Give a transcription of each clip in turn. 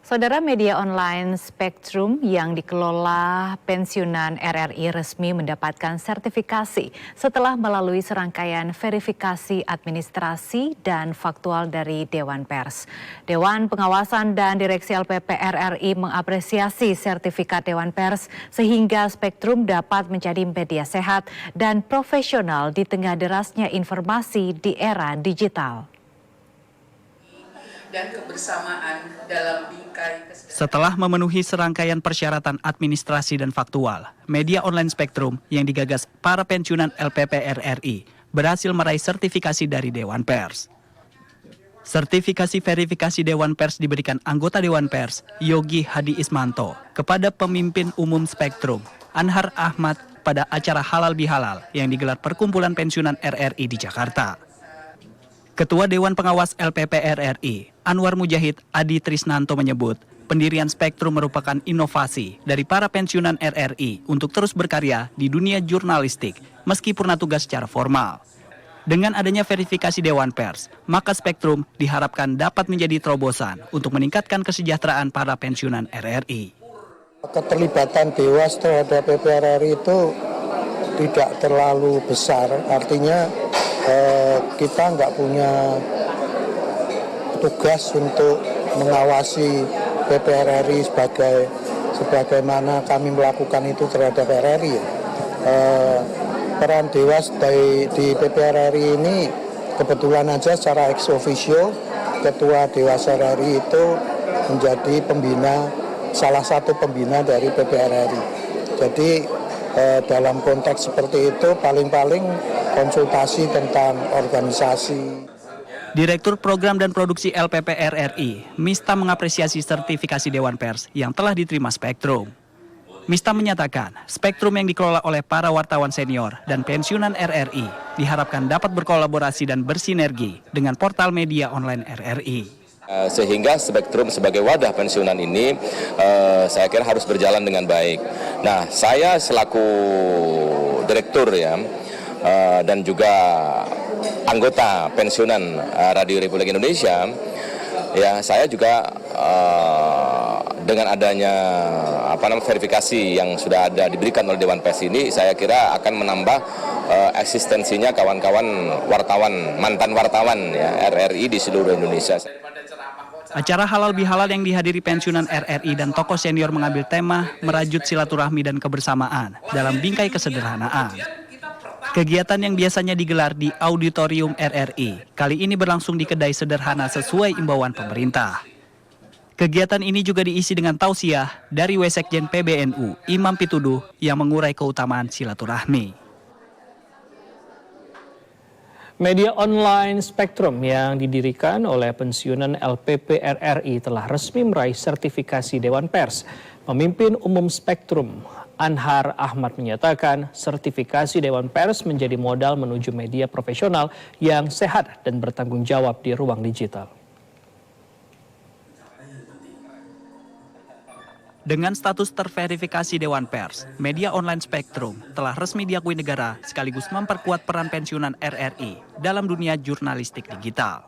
Saudara, media online Spektrum yang dikelola pensiunan RRI resmi mendapatkan sertifikasi setelah melalui serangkaian verifikasi administrasi dan faktual dari Dewan Pers. Dewan Pengawasan dan Direksi LPP RRI mengapresiasi sertifikat Dewan Pers sehingga Spektrum dapat menjadi media sehat dan profesional di tengah derasnya informasi di era digital. Dan kebersamaan dalam bingkai setelah memenuhi serangkaian persyaratan administrasi dan faktual, media online Spektrum yang digagas para pensiunan LPP RRI berhasil meraih sertifikasi dari Dewan Pers. Sertifikasi verifikasi Dewan Pers diberikan anggota Dewan Pers, Yogi Hadi Ismanto, kepada pemimpin umum Spektrum, Anhar Ahmad, pada acara Halal Bihalal yang digelar Perkumpulan Pensiunan RRI di Jakarta. Ketua Dewan Pengawas LPP RRI, Anwar Mujahid Adi Trisnanto menyebut, pendirian Spektrum merupakan inovasi dari para pensiunan RRI untuk terus berkarya di dunia jurnalistik meski purna tugas secara formal. Dengan adanya verifikasi Dewan Pers, maka Spektrum diharapkan dapat menjadi terobosan untuk meningkatkan kesejahteraan para pensiunan RRI. Keterlibatan Dewas terhadap PPRRI itu tidak terlalu besar, artinya kita nggak punya tugas untuk mengawasi PPRRI sebagaimana kami melakukan itu terhadap RRI. Peran Dewas di PPRRI ini kebetulan aja secara ex officio Ketua Dewas RRI itu menjadi salah satu pembina dari PPRRI. Jadi dalam konteks seperti itu paling-paling konsultasi tentang organisasi. Direktur Program dan Produksi LPP RRI, Mista mengapresiasi sertifikasi Dewan Pers yang telah diterima Spektrum. Mista menyatakan, Spektrum yang dikelola oleh para wartawan senior dan pensiunan RRI diharapkan dapat berkolaborasi dan bersinergi dengan portal media online RRI. Sehingga Spektrum sebagai wadah pensiunan ini saya kira harus berjalan dengan baik. Nah, saya selaku direktur dan juga anggota pensiunan Radio Republik Indonesia, saya juga dengan adanya verifikasi yang sudah ada diberikan oleh Dewan Pers ini, saya kira akan menambah eksistensinya kawan-kawan wartawan, mantan wartawan RRI di seluruh Indonesia. Acara Halal Bihalal yang dihadiri pensiunan RRI dan tokoh senior mengambil tema merajut silaturahmi dan kebersamaan dalam bingkai kesederhanaan. Kegiatan yang biasanya digelar di auditorium RRI, kali ini berlangsung di kedai sederhana sesuai imbauan pemerintah. Kegiatan ini juga diisi dengan tausiah dari Wasekjen PBNU, Imam Pituduh, yang mengurai keutamaan silaturahmi. Media online Spektrum yang didirikan oleh pensiunan LPP RRI telah resmi meraih sertifikasi Dewan Pers. Pemimpin umum Spektrum, Anhar Ahmad, menyatakan sertifikasi Dewan Pers menjadi modal menuju media profesional yang sehat dan bertanggung jawab di ruang digital. Dengan status terverifikasi Dewan Pers, media online Spektrum telah resmi diakui negara sekaligus memperkuat peran pensiunan RRI dalam dunia jurnalistik digital.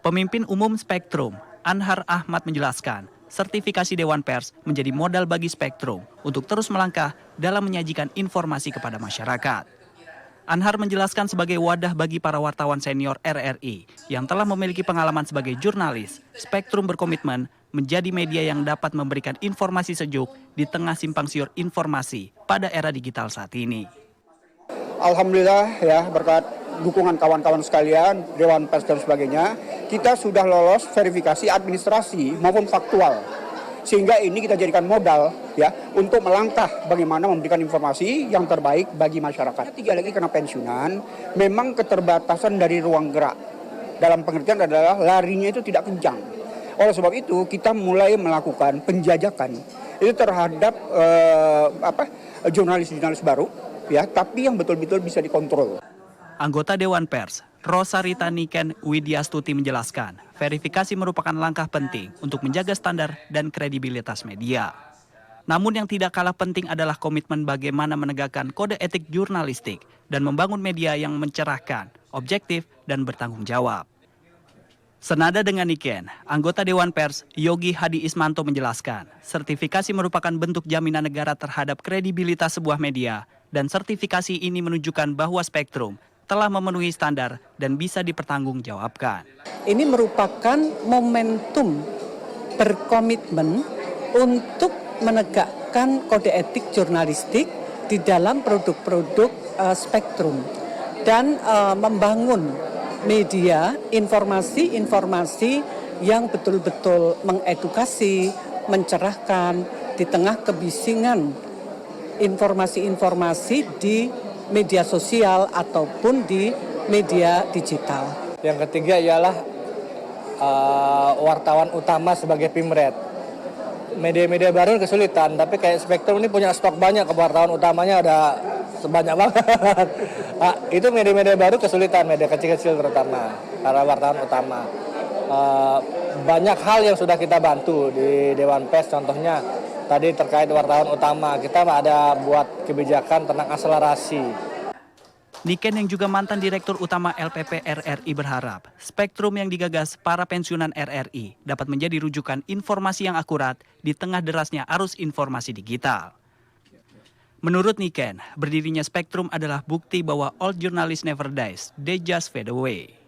Pemimpin umum Spektrum, Anhar Ahmad, menjelaskan sertifikasi Dewan Pers menjadi modal bagi Spektrum untuk terus melangkah dalam menyajikan informasi kepada masyarakat. Anhar menjelaskan sebagai wadah bagi para wartawan senior RRI yang telah memiliki pengalaman sebagai jurnalis, Spektrum berkomitmen menjadi media yang dapat memberikan informasi sejuk di tengah simpang siur informasi pada era digital saat ini. Alhamdulillah berkat dukungan kawan-kawan sekalian, Dewan Pers dan sebagainya, kita sudah lolos verifikasi administrasi maupun faktual. Sehingga ini kita jadikan modal untuk melangkah bagaimana memberikan informasi yang terbaik bagi masyarakat. Tiga lagi karena pensiunan, memang keterbatasan dari ruang gerak. Dalam pengertian adalah larinya itu tidak kencang. Oleh sebab itu kita mulai melakukan penjajakan itu terhadap jurnalis-jurnalis baru tapi yang betul-betul bisa dikontrol. Anggota Dewan Pers, Rosarita Niken Widyastuti, menjelaskan verifikasi merupakan langkah penting untuk menjaga standar dan kredibilitas media. Namun yang tidak kalah penting adalah komitmen bagaimana menegakkan kode etik jurnalistik dan membangun media yang mencerahkan, objektif, dan bertanggung jawab. Senada dengan Niken, anggota Dewan Pers Yogi Hadi Ismanto menjelaskan, sertifikasi merupakan bentuk jaminan negara terhadap kredibilitas sebuah media dan sertifikasi ini menunjukkan bahwa Spektrum telah memenuhi standar dan bisa dipertanggungjawabkan. Ini merupakan momentum berkomitmen untuk menegakkan kode etik jurnalistik di dalam produk-produk Spektrum dan membangun media informasi-informasi yang betul-betul mengedukasi, mencerahkan di tengah kebisingan informasi-informasi di media sosial ataupun di media digital. Yang ketiga ialah wartawan utama sebagai pimret. Media-media baru kesulitan, tapi kayak Spektrum ini punya stok banyak, wartawan utamanya ada sebanyak banget. Nah, itu media-media baru kesulitan, media kecil-kecil terutama, para wartawan utama. Banyak hal yang sudah kita bantu di Dewan Pers, contohnya tadi terkait wartawan utama, kita ada buat kebijakan tentang akselerasi. Niken yang juga mantan Direktur Utama LPP RRI berharap Spektrum yang digagas para pensiunan RRI dapat menjadi rujukan informasi yang akurat di tengah derasnya arus informasi digital. Menurut Niken, berdirinya Spektrum adalah bukti bahwa all journalists never dies, they just fade away.